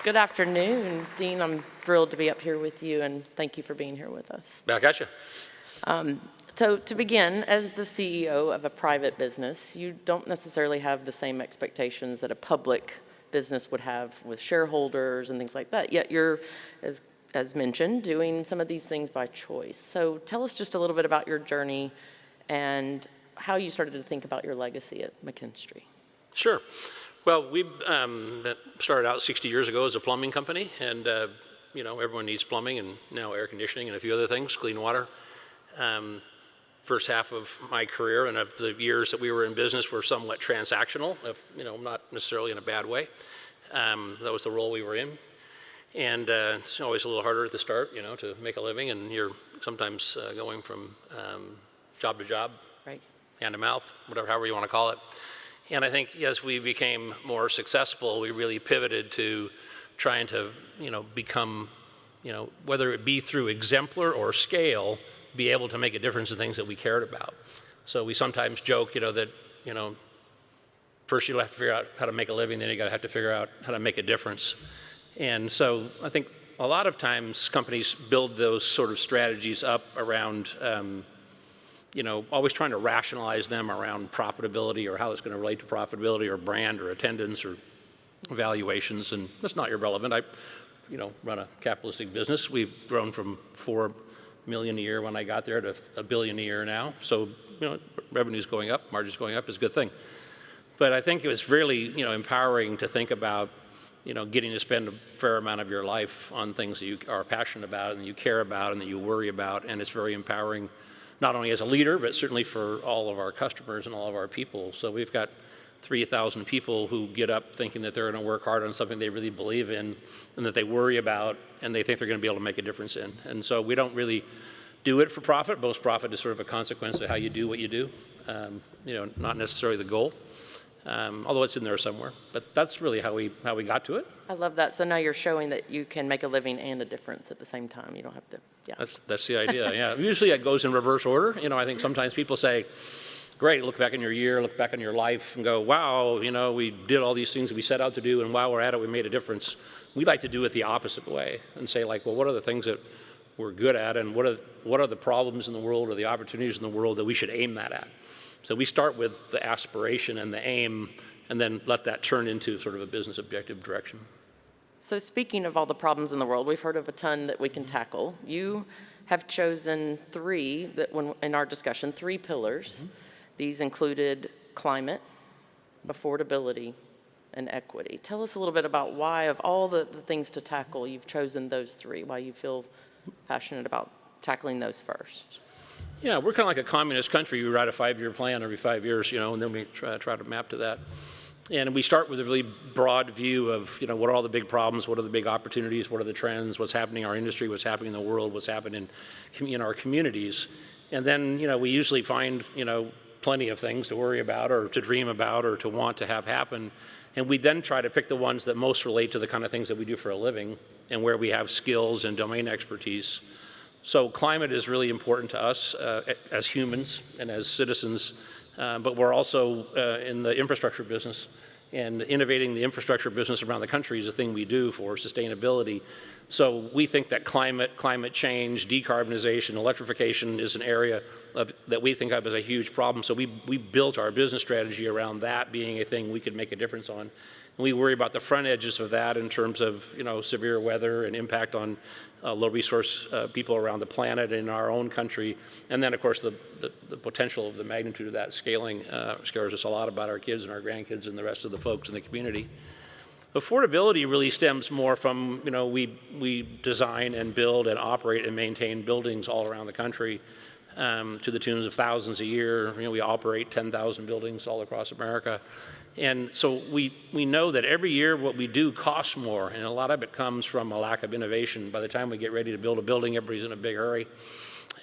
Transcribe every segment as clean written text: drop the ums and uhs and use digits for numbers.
Good afternoon, Dean. I'm thrilled to be up here with you, and thank you for being here with us. Back at you. So to begin, as the CEO of a private business, you don't necessarily have the same expectations that a public business would have with shareholders and things like that, yet you're, as mentioned, doing some of these things by choice. So tell us just a little bit about your journey and how you started to think about your legacy at McKinstry. Sure. Well, we started out 60 years ago as a plumbing company, and everyone needs plumbing and now air conditioning and a few other things, clean water. First half of my career and of the years that we were in business were somewhat transactional, not necessarily in a bad way. That was the role we were in. And it's always a little harder at the start, to make a living, and you're sometimes going from job to job, right, hand to mouth, however you want to call it. And I think as we became more successful, we really pivoted to trying to, become, whether it be through exemplar or scale, be able to make a difference in things that we cared about. So we sometimes joke, that, first you'll have to figure out how to make a living, then you have to figure out how to make a difference. And so I think a lot of times companies build those sort of strategies up around, always trying to rationalize them around profitability or how it's going to relate to profitability or brand or attendance or valuations, and that's not irrelevant. I, run a capitalistic business. We've grown from $4 million a year when I got there to $1 billion a year now. So, revenue's going up, margins going up is a good thing. But I think it was really, empowering to think about, getting to spend a fair amount of your life on things that you are passionate about and you care about and that you worry about, and it's very empowering, not only as a leader, but certainly for all of our customers and all of our people. So we've got 3,000 people who get up thinking that they're going to work hard on something they really believe in and that they worry about and they think they're going to be able to make a difference in. And so we don't really do it for profit. Most profit is sort of a consequence of how you do what you do, not necessarily the goal, although it's in there somewhere. But that's really how we got to it. I love that. So now you're showing that you can make a living and a difference at the same time. You don't have to, yeah. That's the idea, yeah. Usually it goes in reverse order. I think sometimes people say, great, look back in your year, look back in your life and go, wow, we did all these things that we set out to do, and while we're at it, we made a difference. We like to do it the opposite way and say, like, well, what are the things that we're good at, and what are the problems in the world or the opportunities in the world that we should aim that at? So we start with the aspiration and the aim, and then let that turn into sort of a business objective direction. So speaking of all the problems in the world, we've heard of a ton that we can tackle. You have chosen three, in our discussion, 3 pillars. Mm-hmm. These included climate, affordability, and equity. Tell us a little bit about why, of all the things to tackle, you've chosen those 3, why you feel passionate about tackling those first. Yeah, we're kind of like a communist country. We write a 5-year plan every 5 years, and then we try to map to that. And we start with a really broad view of, what are all the big problems, what are the big opportunities, what are the trends, what's happening in our industry, what's happening in the world, what's happening in our communities. And then, we usually find, plenty of things to worry about or to dream about or to want to have happen. And we then try to pick the ones that most relate to the kind of things that we do for a living and where we have skills and domain expertise. So climate is really important to us as humans and as citizens, but we're also in the infrastructure business, and innovating the infrastructure business around the country is a thing we do for sustainability. So we think that climate change, decarbonization, electrification is an area that we think of as a huge problem. So we built our business strategy around that being a thing we could make a difference on. And we worry about the front edges of that in terms of severe weather and impact on low resource people around the planet and in our own country. And then of course the potential of the magnitude of that scaling scares us a lot about our kids and our grandkids and the rest of the folks in the community. Affordability really stems more from, we design and build and operate and maintain buildings all around the country to the tunes of thousands a year. We operate 10,000 buildings all across America. And so we know that every year what we do costs more, and a lot of it comes from a lack of innovation. By the time we get ready to build a building, everybody's in a big hurry.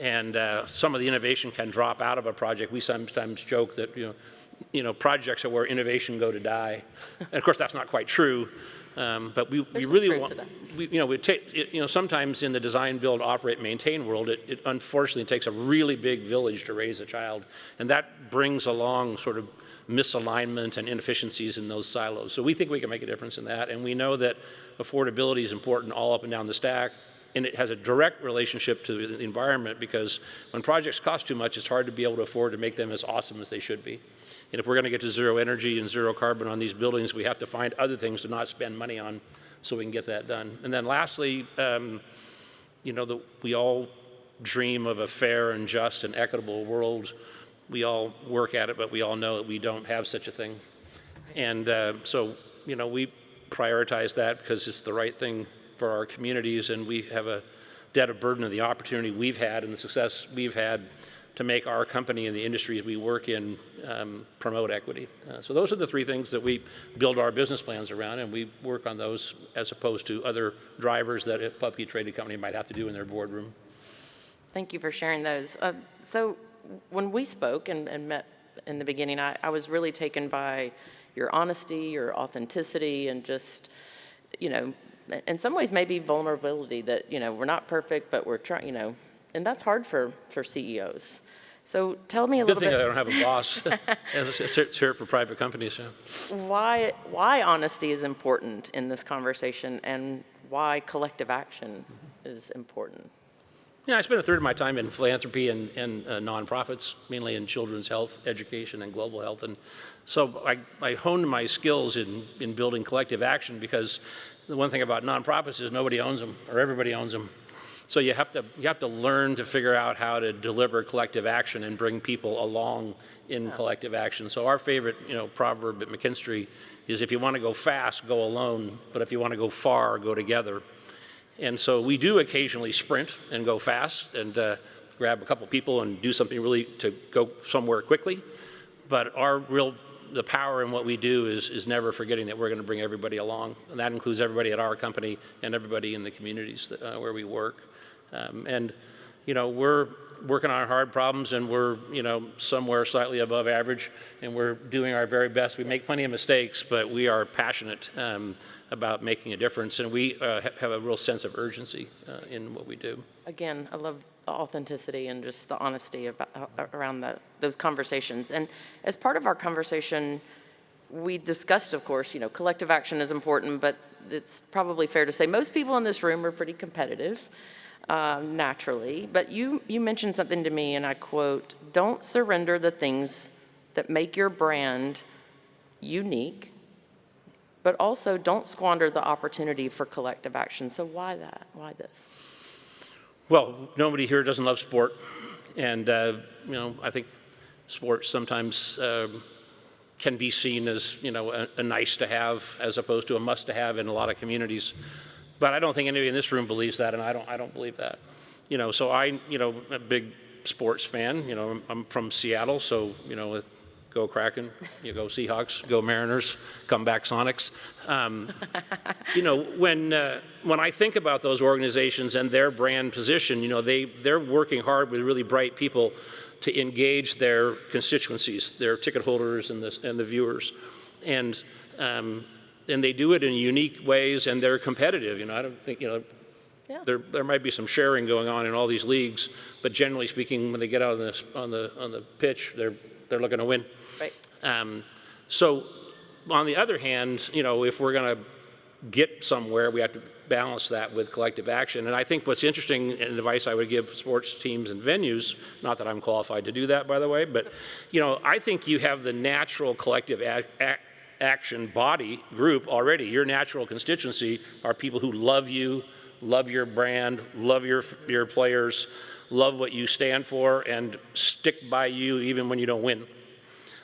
And some of the innovation can drop out of a project. We sometimes joke that, projects are where innovation go to die. And of course, that's not quite true. But we really want, sometimes in the design, build, operate, maintain world, it unfortunately takes a really big village to raise a child. And that brings along sort of misalignment and inefficiencies in those silos. So we think we can make a difference in that. And we know that affordability is important all up and down the stack. And it has a direct relationship to the environment, because when projects cost too much, it's hard to be able to afford to make them as awesome as they should be. And if we're going to get to zero energy and zero carbon on these buildings, we have to find other things to not spend money on so we can get that done. And then lastly, we all dream of a fair and just and equitable world. We all work at it, but we all know that we don't have such a thing. And so we prioritize that because it's the right thing for our communities, and we have a debt of burden of the opportunity we've had and the success we've had to make our company and the industries we work in promote equity. So those are the three things that we build our business plans around, and we work on those as opposed to other drivers that a publicly traded company might have to do in their boardroom. Thank you for sharing those. So when we spoke and met in the beginning, I was really taken by your honesty, your authenticity, and just, in some ways maybe vulnerability that, we're not perfect, but we're trying, and that's hard for CEOs. So tell me a little bit. Good thing I don't have a boss. As I said, it's here for private companies. Yeah. Why honesty is important in this conversation, and why collective action is important? Yeah, I spend a third of my time in philanthropy and nonprofits, mainly in children's health, education, and global health. And so I honed my skills in building collective action, because the one thing about nonprofits is nobody owns them, or everybody owns them. So you have to learn to figure out how to deliver collective action and bring people along in collective action. So our favorite proverb at McKinstry is, if you want to go fast, go alone, but if you want to go far, go together. And so we do occasionally sprint and go fast and grab a couple people and do something really to go somewhere quickly. But the power in what we do is never forgetting that we're going to bring everybody along. And that includes everybody at our company and everybody in the communities where we work. We're working on hard problems, and we're, somewhere slightly above average, and we're doing our very best. We make plenty of mistakes, but we are passionate about making a difference, and we have a real sense of urgency in what we do. Again, I love the authenticity and just the honesty around those conversations. And as part of our conversation, we discussed, of course, collective action is important, but it's probably fair to say most people in this room are pretty competitive. Naturally, but you mentioned something to me, and I quote, "Don't surrender the things that make your brand unique, but also don't squander the opportunity for collective action." So why that? Why this? Well, nobody here doesn't love sport, and I think sports sometimes can be seen as a nice to have as opposed to a must to have in a lot of communities. But I don't think anybody in this room believes that, and I don't believe that. So I'm a big sports fan. I'm from Seattle, so go Kraken, go Seahawks, go Mariners, come back Sonics. When I think about those organizations and their brand position, they're working hard with really bright people to engage their constituencies, their ticket holders and the viewers, and they do it in unique ways, and they're competitive. I don't think there might be some sharing going on in all these leagues, but generally speaking, when they get out on the pitch, they're looking to win. Right. So, on the other hand, if we're going to get somewhere, we have to balance that with collective action. And I think what's interesting, and advice I would give sports teams and venues, not that I'm qualified to do that, by the way, but I think you have the natural collective action body group already. Your natural constituency are people who love you, love your brand, love your players, love what you stand for, and stick by you even when you don't win.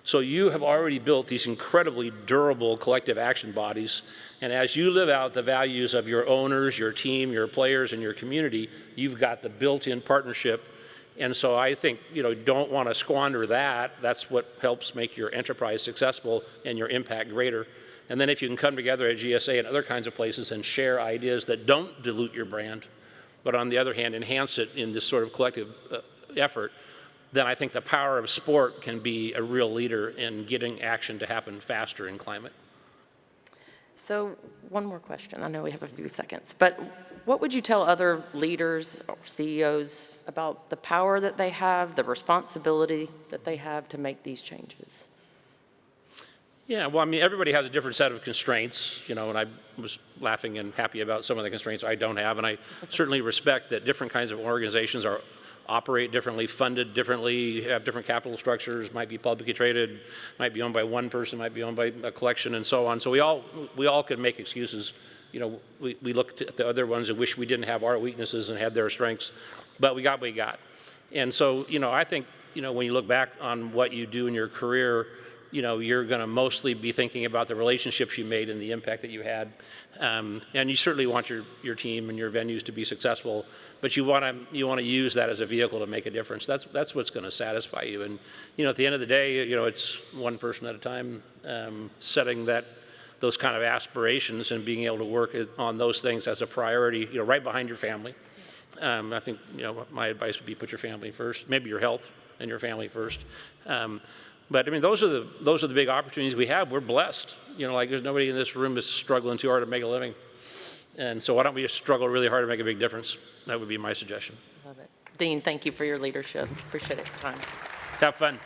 So you have already built these incredibly durable collective action bodies, and as you live out the values of your owners, your team, your players, and your community, you've got the built-in partnership. And so I think, don't want to squander that. That's what helps make your enterprise successful and your impact greater. And then if you can come together at GSA and other kinds of places and share ideas that don't dilute your brand, but on the other hand, enhance it in this sort of collective effort, then I think the power of sport can be a real leader in getting action to happen faster in climate. So one more question. I know we have a few seconds, but what would you tell other leaders or CEOs about the power that they have, the responsibility that they have to make these changes? Yeah, well, I mean, everybody has a different set of constraints, and I was laughing and happy about some of the constraints I don't have, and I certainly respect that different kinds of organizations operate differently, funded differently, have different capital structures, might be publicly traded, might be owned by one person, might be owned by a collection, and so on. So we all could make excuses. We looked at the other ones and wish we didn't have our weaknesses and had their strengths, but we got what we got. And so, I think, when you look back on what you do in your career, you're going to mostly be thinking about the relationships you made and the impact that you had. And you certainly want your team and your venues to be successful, but you want to use that as a vehicle to make a difference. That's what's going to satisfy you. And at the end of the day, it's one person at a time, setting those kind of aspirations and being able to work on those things as a priority, right behind your family. I think my advice would be put your family first, maybe your health and your family first. But I mean, those are the big opportunities we have. We're blessed. Like there's nobody in this room that's struggling too hard to make a living. And so why don't we just struggle really hard to make a big difference? That would be my suggestion. Love it. Dean, thank you for your leadership. Appreciate it. Time. Have fun.